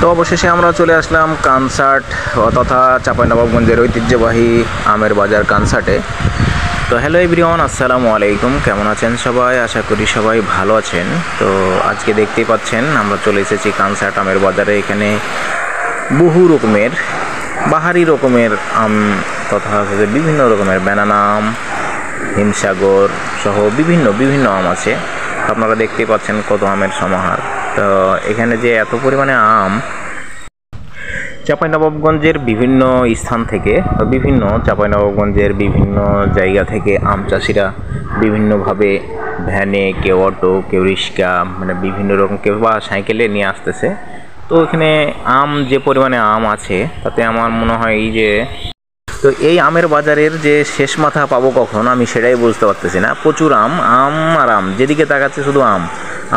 তো অবশেষে আমরা চলে আসলাম কানসার্ট তথা চাঁপাইনবাবগঞ্জের ঐতিহ্যবাহী আমের বাজার কানসার্টে। তো হ্যালো এভরিওয়ান, আসসালামু আলাইকুম। কেমন আছেন সবাই? আশা করি সবাই ভালো আছেন। তো আজকে দেখতেই পাচ্ছেন আমরা চলে এসেছি কানসার্ট আমের বাজারে। এখানে বহু রকমের বাহারি রকমের আম তথা বিভিন্ন রকমের ব্যানানা আম, হিমসাগর সহ বিভিন্ন আম আছে। আপনারা দেখতেই পাচ্ছেন কত আমের সমাহার। তো এখানে যে এত পরিমাণে আম চাঁপাইনবাবগঞ্জের বিভিন্ন স্থান থেকে চাঁপাইনবাবগঞ্জের বিভিন্ন জায়গা থেকে আম চাষিরা বিভিন্নভাবে ভ্যানে, কেউ অটো, কেউ রিক্সা, মানে বিভিন্ন রকম, কেউ বা সাইকেলে নিয়ে আসতেছে। তো এখানে আম যে পরিমাণে আম আছে তাতে আমার মনে হয় তো এই আমের বাজারের যে শেষ মাথা পাবো কখন আমি সেটাই বুঝতে পারতেছি না। প্রচুর আম আর আম, যেদিকে তাকাচ্ছে শুধু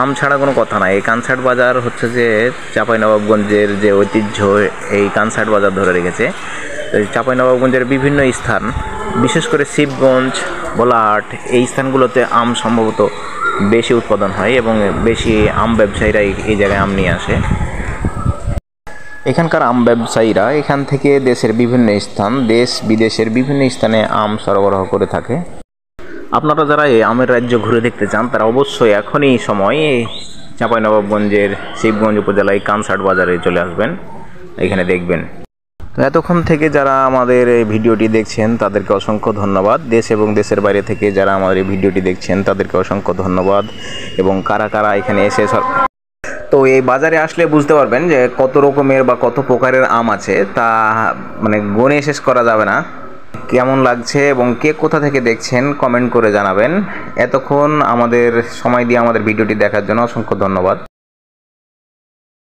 আম ছাড়া কোনো কথা নাই। এই কানসার্ট বাজার হচ্ছে যে চাঁপাইনবাবগঞ্জের যে ঐতিহ্য, এই কানসার্ট বাজার ধরে রেখেছে। চাঁপাইনবাবগঞ্জের বিভিন্ন স্থান, বিশেষ করে শিবগঞ্জ, বলাহাট, এই স্থানগুলোতে আম সম্ভবত বেশি উৎপাদন হয় এবং বেশি আম ব্যবসায়ীরা এই জায়গায় আম নিয়ে আসে। এখানকার আম ব্যবসায়ীরা এখান থেকে দেশের বিভিন্ন স্থান, দেশ বিদেশের বিভিন্ন স্থানে আম সরবরাহ করে থাকে। আপনারা যারা এই আমের রাজ্য ঘুরে দেখতে চান তারা অবশ্যই এখনই সময় চাঁপাইনবাবগঞ্জের শিবগঞ্জ উপজেলায় কানসার্ট বাজারে চলে আসবেন, এখানে দেখবেন। তো এতক্ষণ থেকে যারা আমাদের এই ভিডিওটি দেখছেন তাদেরকে অসংখ্য ধন্যবাদ। দেশ এবং দেশের বাইরে থেকে যারা আমাদের এই ভিডিওটি দেখছেন তাদেরকে অসংখ্য ধন্যবাদ। এবং কারা কারা এখানে এসে তো এই বাজারে আসলে বুঝতে পারবেন যে কত রকমের বা কত প্রকারের আম আছে, তা মানে গুণে শেষ করা যাবে না। কেমন লাগছে এবং কে কোথা থেকে দেখছেন কমেন্ট করে জানাবেন। এতক্ষণ আমাদের সময় দিয়ে আমাদের ভিডিওটি দেখার জন্য অসংখ্য ধন্যবাদ।